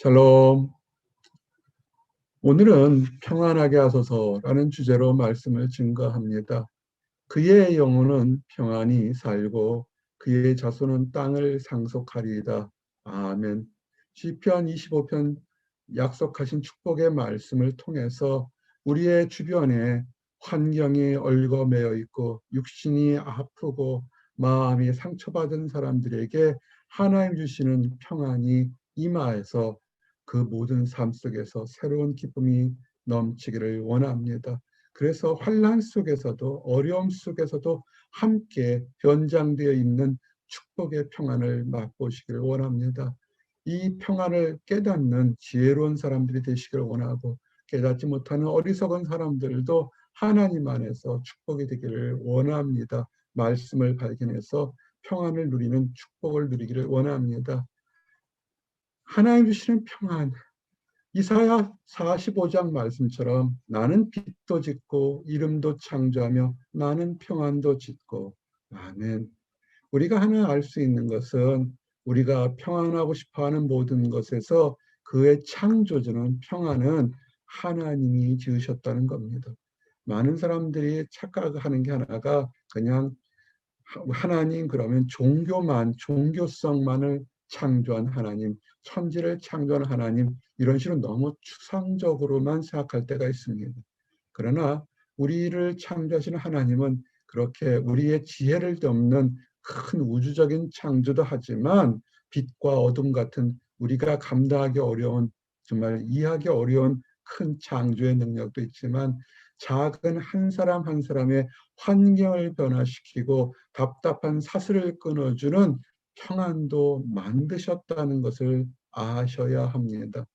샬롬. 오늘은 평안하게 하소서라는 주제로 말씀을 증거합니다. 그의 영혼은 평안히 살고 그의 자손은 땅을 상속하리이다. 아멘. 시편 25편 약속하신 축복의 말씀을 통해서 우리의 주변에 환경이 얽어매여 있고 육신이 아프고 마음이 상처받은 사람들에게 하나님 주시는 평안이 임하여서 그 모든 삶 속에서 새로운 기쁨이 넘치기를 원합니다. 그래서 환난 속에서도 어려움 속에서도 함께 연장되어 있는 축복의 평안을 맛보시기를 원합니다. 이 평안을 깨닫는 지혜로운 사람들이 되시기를 원하고, 깨닫지 못하는 어리석은 사람들도 하나님 안에서 축복이 되기를 원합니다. 말씀을 발견해서 평안을 누리는 축복을 누리기를 원합니다. 하나님 주시는 평안, 이사야 45장 말씀처럼 나는 빛도 짓고 이름도 창조하며 나는 평안도 짓고. 아멘. 우리가 하나 알 수 있는 것은 우리가 평안하고 싶어하는 모든 것에서 그의 창조주는 평안은 하나님이 지으셨다는 겁니다. 많은 사람들이 착각하는 게 하나가 그냥 하나님 그러면 종교성만을 창조한 하나님, 천지를 창조한 하나님, 이런 식으로 너무 추상적으로만 생각할 때가 있습니다. 그러나 우리를 창조하시는 하나님은 그렇게 우리의 지혜를 넘는 큰 우주적인 창조도 하지만 빛과 어둠 같은 우리가 감당하기 어려운, 정말 이해하기 어려운 큰 창조의 능력도 있지만 작은 한 사람 한 사람의 환경을 변화시키고 답답한 사슬을 끊어주는 평안도 만드셨다는 것을 아셔야 합니다.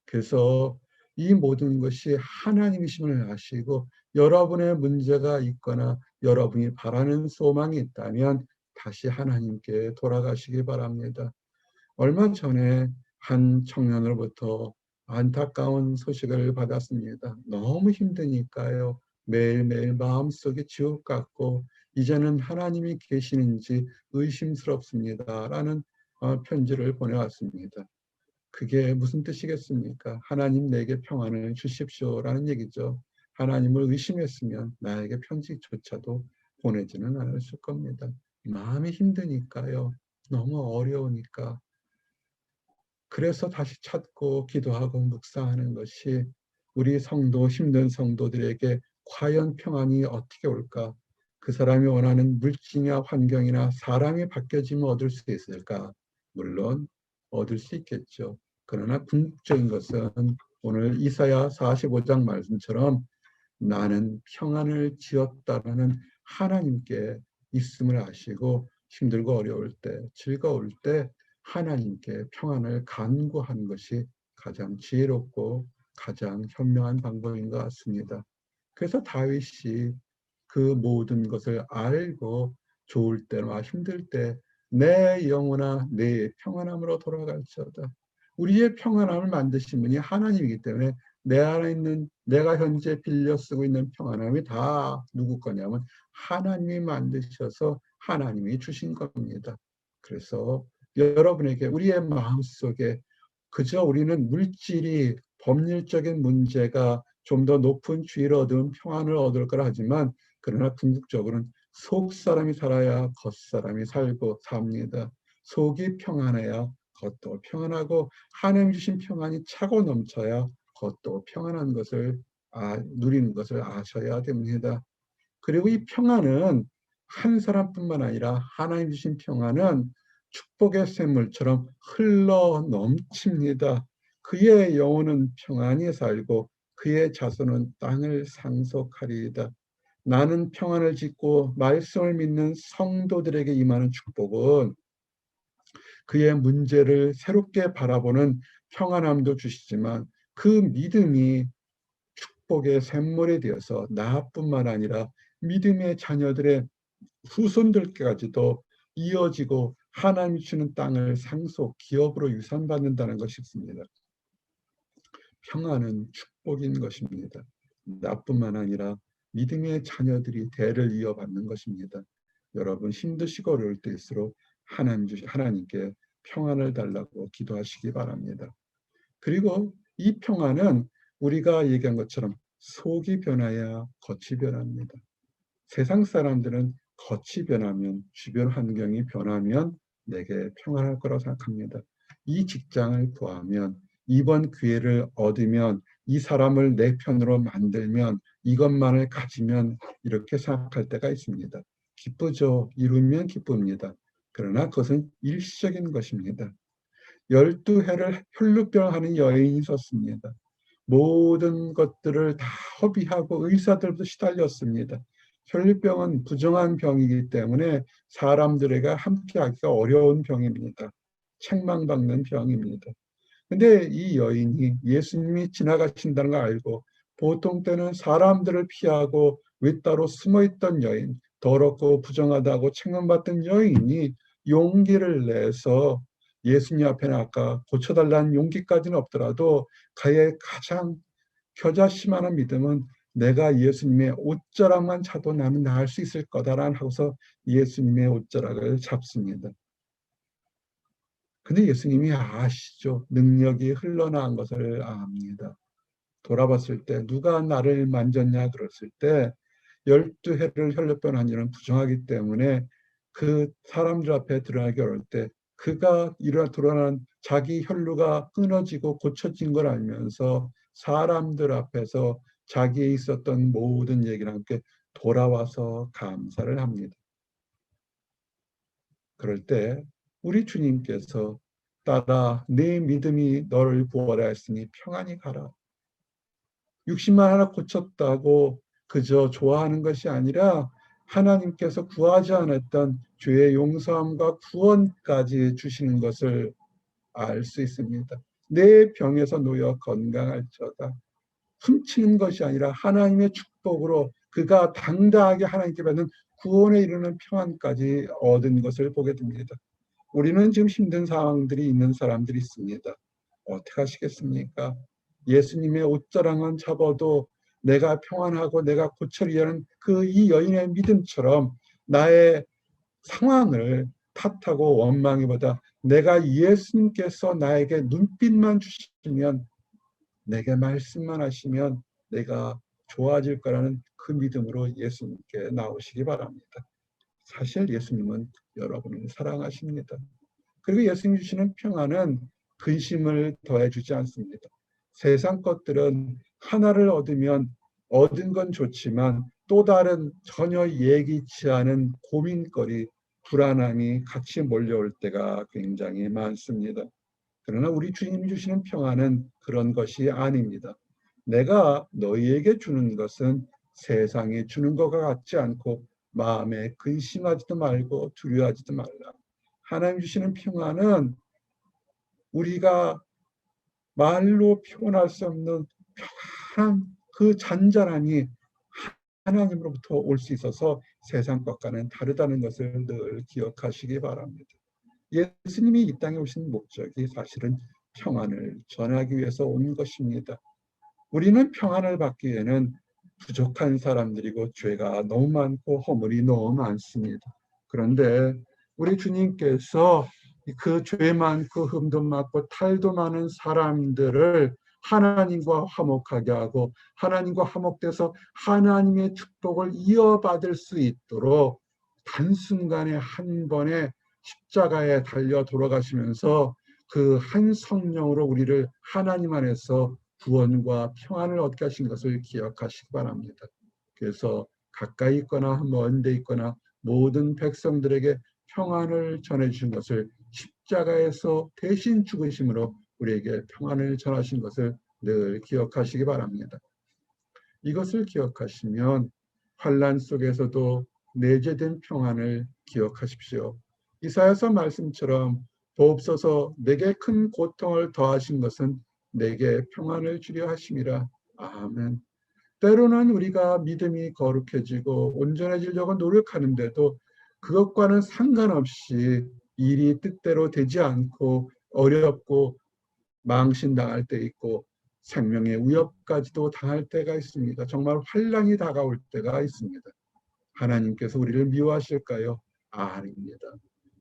그래서 이 모든 것이 하나님이심을 아시고, 여러분의 문제가 있거나 여러분이 바라는 소망이 있다면 다시 하나님께 돌아가시기 바랍니다. 얼마 전에 한 청년으로부터 안타까운 소식을 받았습니다. 너무 힘드니까요. 매일매일 마음속에 지옥 같고 이제는 하나님이 계시는지 의심스럽습니다. 라는 편지를 보내왔습니다. 그게 무슨 뜻이겠습니까? 하나님 내게 평안을 주십시오라는 얘기죠. 하나님을 의심했으면 나에게 편지조차도 보내지는 않았을 겁니다. 마음이 힘드니까요. 너무 어려우니까. 그래서 다시 찾고 기도하고 묵상하는 것이 우리 성도, 힘든 성도들에게 과연 평안이 어떻게 올까? 그 사람이 원하는 물질이나 환경이나 사람이 바뀌어지면 얻을 수 있을까? 물론 얻을 수 있겠죠. 그러나 궁극적인 것은 오늘 이사야 45장 말씀처럼 나는 평안을 지었다라는 하나님께 있음을 아시고, 힘들고 어려울 때, 즐거울 때 하나님께 평안을 간구하는 것이 가장 지혜롭고 가장 현명한 방법인 것 같습니다. 그래서 다윗이 그 모든 것을 알고 좋을 때나 힘들 때 내 영혼아 내 평안함으로 돌아갈지어다. 우리의 평안함을 만드신 분이 하나님이기 때문에 내 안에 있는, 내가 현재 빌려 쓰고 있는 평안함이 다 누구 거냐면 하나님이 만드셔서 하나님이 주신 겁니다. 그래서 여러분에게 우리의 마음속에 그저 우리는 물질이, 법률적인 문제가 좀 더 높은 지위를 얻으면 평안을 얻을 거라 하지만, 그러나 궁극적으로는 속 사람이 살아야 겉 사람이 살고 삽니다. 속이 평안해야 겉도 평안하고 하나님 주신 평안이 차고 넘쳐야 겉도 평안한 것을 누리는 것을 아셔야 됩니다. 그리고 이 평안은 한 사람뿐만 아니라 하나님 주신 평안은 축복의 샘물처럼 흘러 넘칩니다. 그의 영혼은 평안히 살고 그의 자손은 땅을 상속하리이다. 나는 평안을 짓고 말씀을 믿는 성도들에게 임하는 축복은 그의 문제를 새롭게 바라보는 평안함도 주시지만, 그 믿음이 축복의 샘물이 되어서 나뿐만 아니라 믿음의 자녀들의 후손들까지도 이어지고 하나님이 주는 땅을 상속, 기업으로 유산받는다는 것이 있습니다. 평안은 축복인 것입니다. 나뿐만 아니라 믿음의 자녀들이 대를 이어받는 것입니다. 여러분 힘드시고 어려울 때일수록 하나님께 평안을 달라고 기도하시기 바랍니다. 그리고 이 평화는 우리가 얘기한 것처럼 속이 변해야 겉이 변합니다. 세상 사람들은 겉이 변하면, 주변 환경이 변하면 내게 평안할 거라고 생각합니다. 이 직장을 구하면, 이번 기회를 얻으면, 이 사람을 내 편으로 만들면, 이것만을 가지면 이렇게 생각할 때가 있습니다. 기쁘죠. 이루면 기쁩니다. 그러나 그것은 일시적인 것입니다. 12해를 혈루병하는 여인이 있었습니다. 모든 것들을 다 허비하고 의사들도 시달렸습니다. 혈류병은 부정한 병이기 때문에 사람들에게 함께하기가 어려운 병입니다. 책망받는 병입니다. 근데 이 여인이 예수님이 지나가신다는 걸 알고 보통 때는 사람들을 피하고 외따로 숨어있던 여인, 더럽고 부정하다고 책망받던 여인이 용기를 내서 예수님 앞에 나가 고쳐달라는 용기까지는 없더라도 그의 가장 겨자씨만한 믿음은 내가 예수님의 옷자락만 차도 나는 나을 수 있을 거다라는 하고서 예수님의 옷자락을 잡습니다. 근데 예수님이 아시죠. 능력이 흘러나온 것을 압니다. 돌아봤을 때 누가 나를 만졌냐 그랬을 때 12해를 혈류병 환자는 부정하기 때문에 그 사람들 앞에 드러나기 어려울 때 그가 드러난 자기 혈류가 끊어지고 고쳐진 걸 알면서 사람들 앞에서 자기에 있었던 모든 얘기랑 함께 돌아와서 감사를 합니다. 그럴 때 우리 주님께서 따라 내 믿음이 너를 구원하라 했으니 평안히 가라. 60만 하나 고쳤다고 그저 좋아하는 것이 아니라 하나님께서 구하지 않았던 죄의 용서함과 구원까지 주시는 것을 알 수 있습니다. 내 병에서 놓여 건강할지어다. 훔치는 것이 아니라 하나님의 축복으로 그가 당당하게 하나님께 받는 구원에 이르는 평안까지 얻은 것을 보게 됩니다. 우리는 지금 힘든 상황들이 있는 사람들이 있습니다. 어떻게 하시겠습니까? 예수님의 옷자락만 잡아도 내가 평안하고 내가 고쳐리하는 그 이 여인의 믿음처럼 나의 상황을 탓하고 원망이보다 내가 예수님께서 나에게 눈빛만 주시면 내게 말씀만 하시면 내가 좋아질 거라는 그 믿음으로 예수님께 나오시기 바랍니다. 사실 예수님은 여러분을 사랑하십니다. 그리고 예수님 주시는 평안은 근심을 더해주지 않습니다. 세상 것들은 하나를 얻으면 얻은 건 좋지만 또 다른 전혀 예기치 않은 고민거리, 불안함이 같이 몰려올 때가 굉장히 많습니다. 그러나 우리 주님이 주시는 평안은 그런 것이 아닙니다. 내가 너희에게 주는 것은 세상에 주는 것과 같지 않고 마음에 근심하지도 말고 두려워하지도 말라. 하나님 주시는 평안은 우리가 말로 표현할 수 없는 평안한 그 잔잔함이 하나님으로부터 올 수 있어서 세상 것과는 다르다는 것을 늘 기억하시기 바랍니다. 예수님이 이 땅에 오신 목적이 사실은 평안을 전하기 위해서 온 것입니다. 우리는 평안을 받기 위해는 부족한 사람들이고 죄가 너무 많고 허물이 너무 많습니다. 그런데 우리 주님께서 그 죄 많고 흠도 많고 탈도 많은 사람들을 하나님과 화목하게 하고 하나님과 화목돼서 하나님의 축복을 이어받을 수 있도록 단순간에 한 번에 십자가에 달려 돌아가시면서 그 한 성령으로 우리를 하나님 안에서 구원과 평안을 얻게 하신 것을 기억하시기 바랍니다. 그래서 가까이 있거나 먼 데 있거나 모든 백성들에게 평안을 전해주신 것을 십자가에서 대신 죽으심으로 우리에게 평안을 전하신 것을 늘 기억하시기 바랍니다. 이것을 기억하시면 환난 속에서도 내재된 평안을 기억하십시오. 이사야서 말씀처럼 보옵소서 내게 큰 고통을 더하신 것은 내게 평안을 주려 하심이라. 아멘. 때로는 우리가 믿음이 거룩해지고 온전해지려고 노력하는데도 그것과는 상관없이 일이 뜻대로 되지 않고 어렵고 망신당할 때 있고 생명의 위협까지도 당할 때가 있습니다. 정말 환난이 다가올 때가 있습니다. 하나님께서 우리를 미워하실까요? 아닙니다.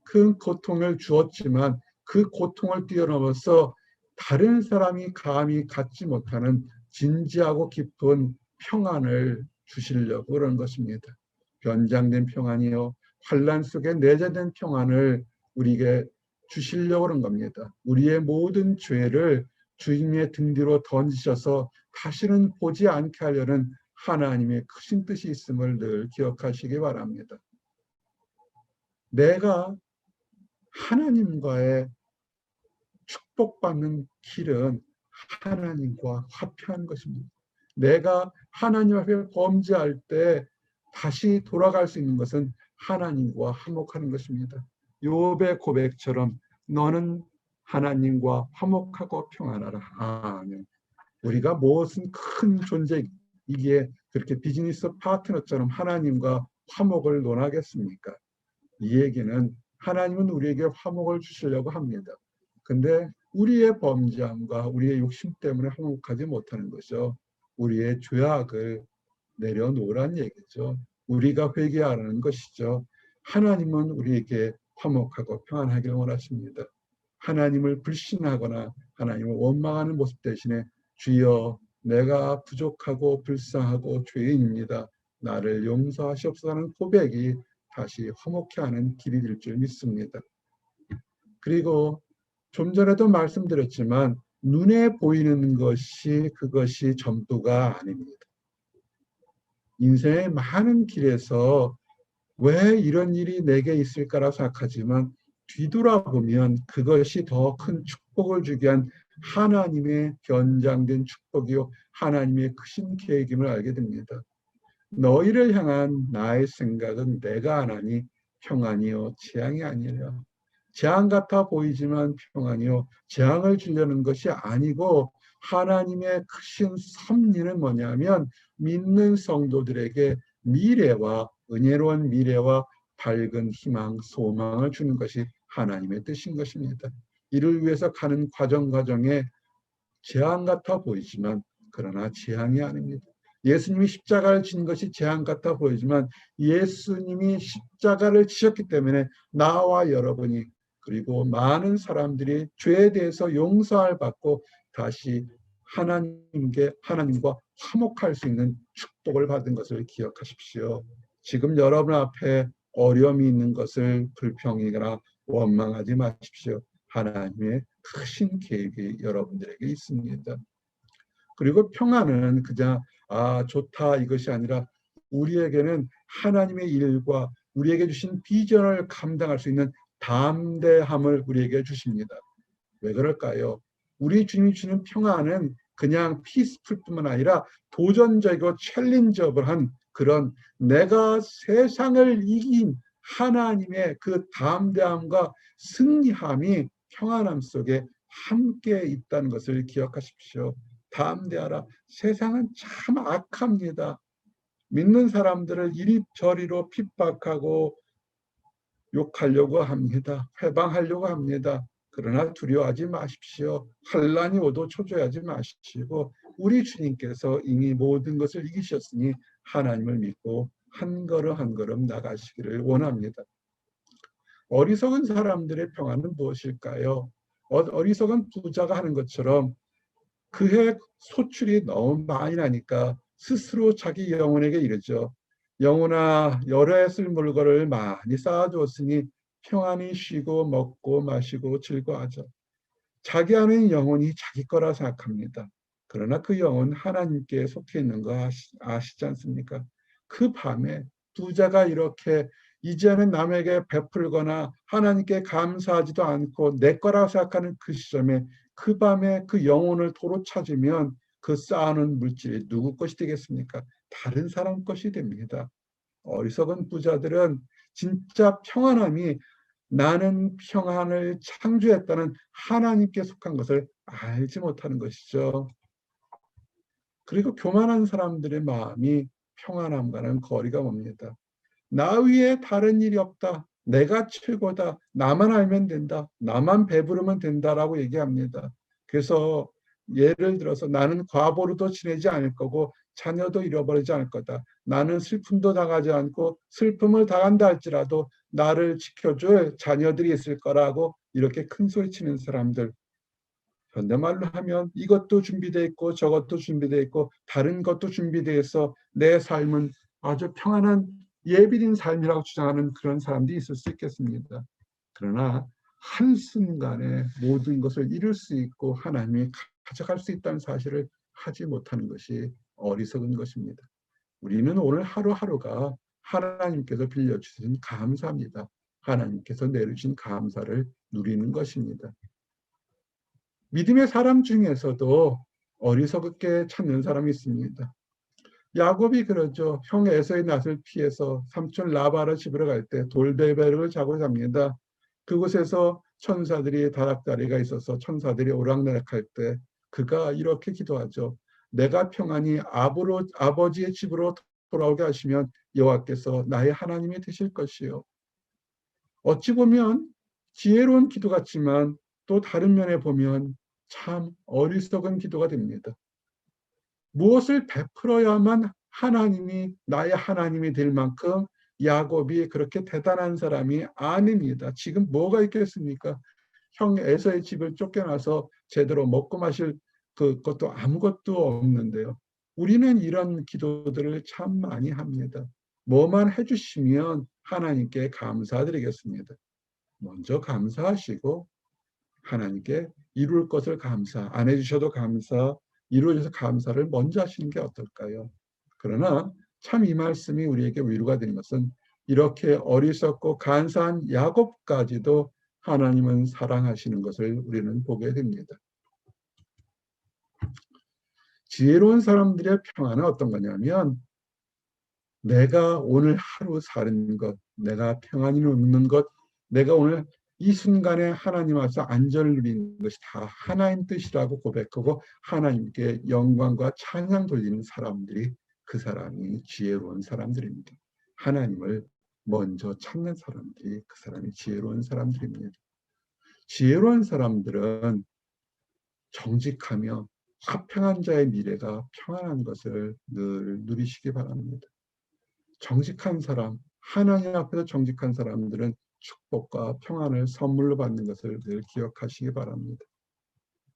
큰 고통을 주었지만 그 고통을 뛰어넘어서 다른 사람이 감히 갖지 못하는 진지하고 깊은 평안을 주시려고 그런 것입니다. 변장된 평안이요, 환난 속에 내재된 평안을 우리에게 주시려고 그런 겁니다. 우리의 모든 죄를 주님의 등 뒤로 던지셔서 다시는 보지 않게 하려는 하나님의 크신 뜻이 있음을 늘 기억하시기 바랍니다. 내가 하나님과의 축복받는 길은 하나님과 화평한 것입니다. 내가 하나님 앞에 범죄할 때 다시 돌아갈 수 있는 것은 하나님과 화목하는 것입니다. 욥의 고백처럼 너는 하나님과 화목하고 평안하라. 아멘. 우리가 무슨 큰 존재이기에 그렇게 비즈니스 파트너처럼 하나님과 화목을 논하겠습니까? 이 얘기는 하나님은 우리에게 화목을 주시려고 합니다. 근데 우리의 범죄함과 우리의 욕심 때문에 화목하지 못하는 거죠. 우리의 죄악을 내려놓으란 얘기죠. 우리가 회개하라는 것이죠. 하나님은 우리에게 화목하고 평안하기를 원하십니다. 하나님을 불신하거나 하나님을 원망하는 모습 대신에 주여 내가 부족하고 불쌍하고 죄인입니다. 나를 용서하시옵소서 하는 고백이 다시 화목케 하는 길이 될 줄 믿습니다. 그리고 좀 전에도 말씀드렸지만 눈에 보이는 것이 그것이 전부가 아닙니다. 인생의 많은 길에서 왜 이런 일이 내게 있을까라고 생각하지만 뒤돌아보면 그것이 더 큰 축복을 주게 한 하나님의 변장된 축복이요 하나님의 크신 계획임을 알게 됩니다. 너희를 향한 나의 생각은 내가 하나니 평안이요 재앙이 아니라. 재앙 같아 보이지만 평안이요 재앙을 주려는 것이 아니고 하나님의 크신 섭리는 뭐냐면 믿는 성도들에게 미래와 은혜로운 미래와 밝은 희망, 소망을 주는 것이 하나님의 뜻인 것입니다. 이를 위해서 가는 과정에 재앙 같아 보이지만 그러나 재앙이 아닙니다. 예수님이 십자가를 진 것이 재앙 같아 보이지만 예수님이 십자가를 지셨기 때문에 나와 여러분이 그리고 많은 사람들이 죄에 대해서 용서를 받고 다시 하나님과 화목할 수 있는 축복을 받은 것을 기억하십시오. 지금 여러분 앞에 어려움이 있는 것을 불평이거나 원망하지 마십시오. 하나님의 크신 계획이 여러분들에게 있습니다. 그리고 평안은 그냥 좋다 이것이 아니라 우리에게는 하나님의 일과 우리에게 주신 비전을 감당할 수 있는 담대함을 우리에게 주십니다. 왜 그럴까요? 우리 주님이 주는 평안은 그냥 피스풀뿐만 아니라 도전적이고 챌린저블한 그런 내가 세상을 이긴 하나님의 그 담대함과 승리함이 평안함 속에 함께 있다는 것을 기억하십시오. 담대하라. 세상은 참 악합니다. 믿는 사람들을 이리저리로 핍박하고 욕하려고 합니다. 회방하려고 합니다. 그러나 두려워하지 마십시오. 환난이 오도 초조해하지 마시고 우리 주님께서 이미 모든 것을 이기셨으니 하나님을 믿고 한 걸음 한 걸음 나가시기를 원합니다. 어리석은 사람들의 평안은 무엇일까요? 어리석은 부자가 하는 것처럼 그의 소출이 너무 많이 나니까 스스로 자기 영혼에게 이르죠. 영혼아 여러 해 쓸 물건을 많이 쌓아두었으니 평안히 쉬고 먹고 마시고 즐거워하자. 자기 안에 영혼이 자기 거라 생각합니다. 그러나 그 영혼 하나님께 속해 있는 거 아시지 않습니까? 그 밤에 부자가 이렇게 이제는 남에게 베풀거나 하나님께 감사하지도 않고 내 거라고 생각하는 그 시점에 그 밤에 그 영혼을 도로 찾으면 그 쌓아놓은 물질이 누구 것이 되겠습니까? 다른 사람 것이 됩니다. 어리석은 부자들은 진짜 평안함이 나는 평안을 창조했다는 하나님께 속한 것을 알지 못하는 것이죠. 그리고 교만한 사람들의 마음이 평안함과는 거리가 멉니다. 나 위에 다른 일이 없다. 내가 최고다. 나만 알면 된다. 나만 배부르면 된다라고 얘기합니다. 그래서 예를 들어서 나는 과보로도 지내지 않을 거고 자녀도 잃어버리지 않을 거다. 나는 슬픔도 당하지 않고 슬픔을 당한다 할지라도 나를 지켜줄 자녀들이 있을 거라고 이렇게 큰 소리 치는 사람들. 현대말로 하면 이것도 준비되어 있고 저것도 준비되어 있고 다른 것도 준비되어 있어 내 삶은 아주 평안한 예비된 삶이라고 주장하는 그런 사람들이 있을 수 있겠습니다. 그러나 한순간에 모든 것을 이룰 수 있고 하나님이 가져갈 수 있다는 사실을 하지 못하는 것이 어리석은 것입니다. 우리는 오늘 하루하루가 하나님께서 빌려주신 감사입니다. 하나님께서 내려주신 감사를 누리는 것입니다. 믿음의 사람 중에서도 어리석게 찾는 사람이 있습니다. 야곱이 그러죠. 형 에서의 낯을 피해서 삼촌 라바를 집으로 갈 때 돌베베를 자고 잡니다. 그곳에서 천사들이 다락다리가 있어서 천사들이 오락내락할 때 그가 이렇게 기도하죠. 내가 평안히 아버지의 집으로 돌아오게 하시면 여호와께서 나의 하나님이 되실 것이요. 어찌 보면 지혜로운 기도 같지만 또 다른 면에 보면 참 어리석은 기도가 됩니다. 무엇을 베풀어야만 하나님이 나의 하나님이 될 만큼 야곱이 그렇게 대단한 사람이 아닙니다. 지금 뭐가 있겠습니까? 형 에서의 집을 쫓겨나서 제대로 먹고 마실 그것도 아무것도 없는데요. 우리는 이런 기도들을 참 많이 합니다. 뭐만 해주시면 하나님께 감사드리겠습니다. 먼저 감사하시고 하나님께 이룰 것을 감사, 안 해주셔도 감사, 이루어져서 감사를 먼저 하시는 게 어떨까요? 그러나 참 이 말씀이 우리에게 위로가 되는 것은 이렇게 어리석고 간사한 야곱까지도 하나님은 사랑하시는 것을 우리는 보게 됩니다. 지혜로운 사람들의 평안은 어떤 거냐면 내가 오늘 하루 사는 것, 내가 평안히 누리는 것, 내가 오늘 이 순간에 하나님 앞에서 안전을 누리는 것이 다 하나님 뜻이라고 고백하고 하나님께 영광과 찬양 돌리는 사람들이 그 사람이 지혜로운 사람들입니다. 하나님을 먼저 찾는 사람들이 그 사람이 지혜로운 사람들입니다. 지혜로운 사람들은 정직하며 화평한 자의 미래가 평안한 것을 늘 누리시기 바랍니다. 정직한 사람, 하나님 앞에서 정직한 사람들은 축복과 평안을 선물로 받는 것을 늘 기억하시기 바랍니다.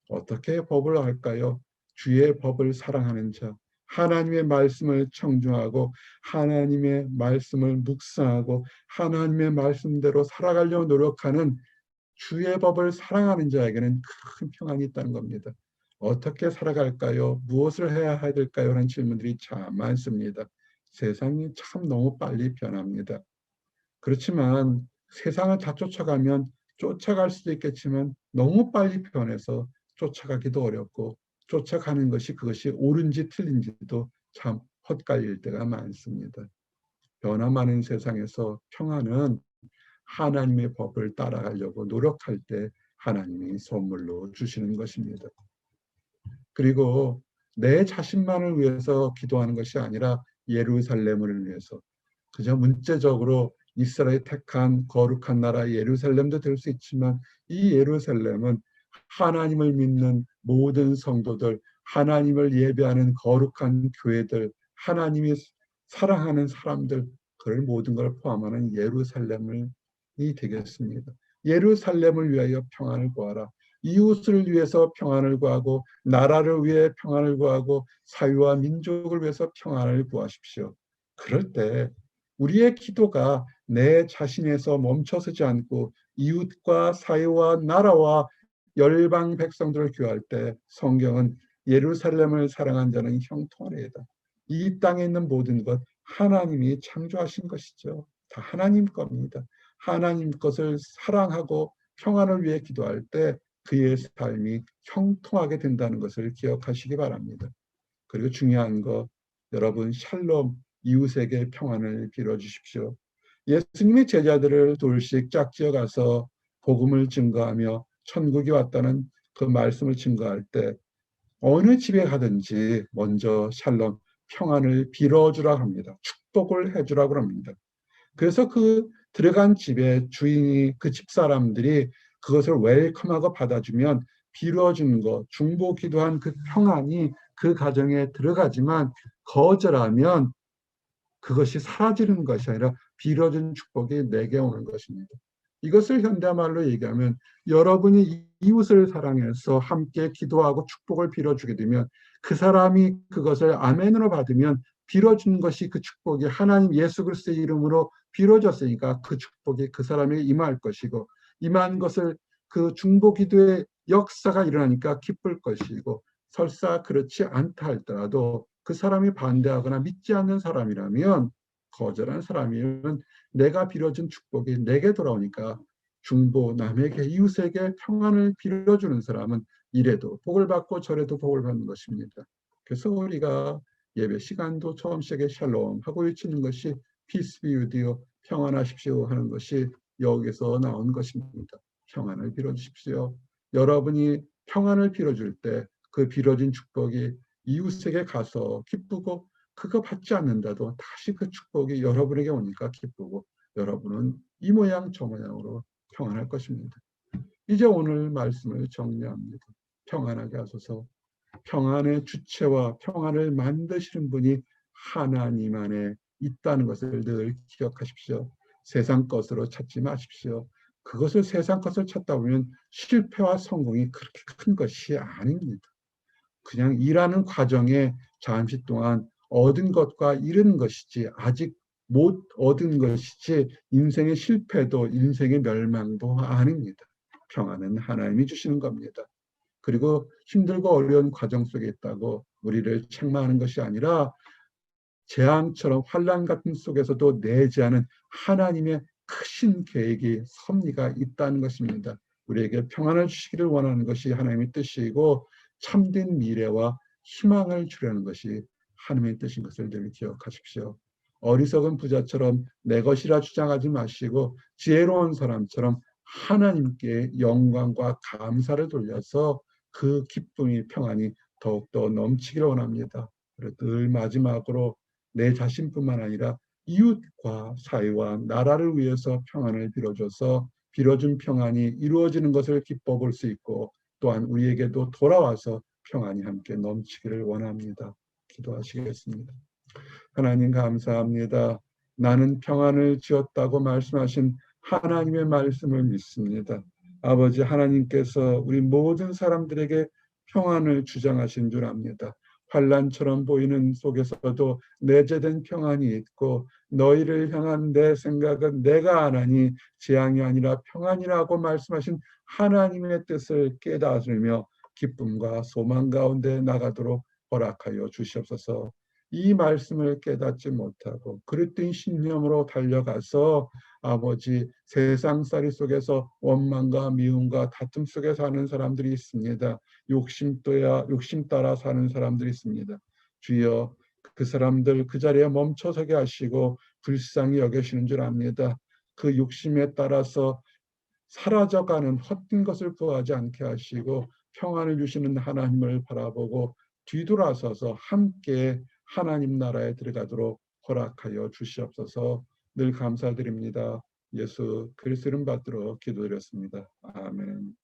어떻게 법을 할까요? 주의 법을 사랑하는 자, 하나님의 말씀을 청중하고 하나님의 말씀을 묵상하고 하나님의 말씀대로 살아가려고 노력하는 주의 법을 사랑하는 자에게는 큰 평안이 있다는 겁니다. 어떻게 살아갈까요? 무엇을 해야 될까요? 하는 질문들이 참 많습니다. 세상이 참 너무 빨리 변합니다. 그렇지만 세상을 다 쫓아가면 쫓아갈 수도 있겠지만 너무 빨리 변해서 쫓아가기도 어렵고 쫓아가는 것이 그것이 옳은지 틀린지도 참 헛갈릴 때가 많습니다. 변화 많은 세상에서 평안은 하나님의 법을 따라가려고 노력할 때 하나님이 선물로 주시는 것입니다. 그리고 내 자신만을 위해서 기도하는 것이 아니라 예루살렘을 위해서 그저 문자적으로 이스라엘이 택한 거룩한 나라 예루살렘도 될 수 있지만 이 예루살렘은 하나님을 믿는 모든 성도들, 하나님을 예배하는 거룩한 교회들, 하나님이 사랑하는 사람들, 그런 모든 걸 포함하는 예루살렘이 되겠습니다. 예루살렘을 위하여 평안을 구하라. 이웃을 위해서 평안을 구하고 나라를 위해 평안을 구하고 사회와 민족을 위해서 평안을 구하십시오. 그럴 때 우리의 기도가 내 자신에서 멈춰서지 않고 이웃과 사회와 나라와 열방 백성들을 교할 때 성경은 예루살렘을 사랑한 자는 형통하리이다. 이 땅에 있는 모든 것 하나님이 창조하신 것이죠. 다 하나님 겁니다. 하나님 것을 사랑하고 평안을 위해 기도할 때 그의 삶이 형통하게 된다는 것을 기억하시기 바랍니다. 그리고 중요한 거 여러분 샬롬 이웃에게 평안을 빌어주십시오. 예수님의 제자들을 둘씩 짝지어 가서 복음을 증거하며 천국이 왔다는 그 말씀을 증거할 때 어느 집에 가든지 먼저 샬롬 평안을 빌어주라고 합니다. 축복을 해주라고 합니다. 그래서 그 들어간 집의 주인이 그 집사람들이 그것을 웰컴하고 받아주면 빌어준 것, 중보 기도한 그 평안이 그 가정에 들어가지만 거절하면 그것이 사라지는 것이 아니라 빌어준 축복이 내게 오는 것입니다. 이것을 현대말로 얘기하면 여러분이 이웃을 사랑해서 함께 기도하고 축복을 빌어주게 되면 그 사람이 그것을 아멘으로 받으면 빌어준 것이 그 축복이 하나님 예수 그리스도의 이름으로 빌어졌으니까 그 축복이 그 사람에게 임할 것이고 임한 것을 그 중보기도의 역사가 일어나니까 기쁠 것이고 설사 그렇지 않다 할지라도 그 사람이 반대하거나 믿지 않는 사람이라면 거절한 사람이면 내가 빌어준 축복이 내게 돌아오니까 중보 남에게 이웃에게 평안을 빌어주는 사람은 이래도 복을 받고 저래도 복을 받는 것입니다. 그래서 우리가 예배 시간도 처음 시작에 샬롬 하고 외치는 것이 피스 비유디오 평안하십시오 하는 것이 여기서 나온 것입니다. 평안을 빌어주십시오. 여러분이 평안을 빌어줄 때 그 빌어진 축복이 이웃에게 가서 기쁘고 그거 받지 않는다도 다시 그 축복이 여러분에게 오니까 기쁘고 여러분은 이 모양 저 모양으로 평안할 것입니다. 이제 오늘 말씀을 정리합니다. 평안하게 하소서. 평안의 주체와 평안을 만드시는 분이 하나님 안에 있다는 것을 늘 기억하십시오. 세상 것으로 찾지 마십시오. 그것을 세상 것을 찾다 보면 실패와 성공이 그렇게 큰 것이 아닙니다. 그냥 일하는 과정에 잠시 동안 얻은 것과 잃은 것이지 아직 못 얻은 것이지 인생의 실패도 인생의 멸망도 아닙니다. 평안은 하나님이 주시는 겁니다. 그리고 힘들고 어려운 과정 속에 있다고 우리를 책망하는 것이 아니라 재앙처럼 환난 같은 속에서도 내재하는 하나님의 크신 계획이 섭리가 있다는 것입니다. 우리에게 평안을 주시기를 원하는 것이 하나님의 뜻이고 참된 미래와 희망을 주려는 것이 하나님의 뜻인 것을 늘 기억하십시오. 어리석은 부자처럼 내 것이라 주장하지 마시고 지혜로운 사람처럼 하나님께 영광과 감사를 돌려서 그 기쁨이 평안이 더욱더 넘치기를 원합니다. 늘 마지막으로 내 자신뿐만 아니라 이웃과 사회와 나라를 위해서 평안을 빌어줘서 빌어준 평안이 이루어지는 것을 기뻐 볼 수 있고 또한 우리에게도 돌아와서 평안이 함께 넘치기를 원합니다. 기도하시겠습니다. 하나님 감사합니다. 나는 평안을 지었다고 말씀하신 하나님의 말씀을 믿습니다. 아버지 하나님께서 우리 모든 사람들에게 평안을 주장하신 줄 압니다. 환란처럼 보이는 속에서도 내재된 평안이 있고 너희를 향한 내 생각은 내가 안하니 재앙이 아니라 평안이라고 말씀하신 하나님의 뜻을 깨달으며 기쁨과 소망 가운데 나가도록 허락하여 주시옵소서. 이 말씀을 깨닫지 못하고 그릇된 신념으로 달려가서 아버지 세상살이 속에서 원망과 미움과 다툼 속에 사는 사람들이 있습니다. 욕심 따라 사는 사람들이 있습니다. 주여 그 사람들 그 자리에 멈춰서게 하시고 불쌍히 여기시는 줄 압니다. 그 욕심에 따라서 사라져가는 헛된 것을 구하지 않게 하시고 평안을 주시는 하나님을 바라보고 뒤돌아서서 함께 하나님 나라에 들어가도록 허락하여 주시옵소서. 늘 감사드립니다. 예수 그리스도 이름 받들어 기도드렸습니다. 아멘.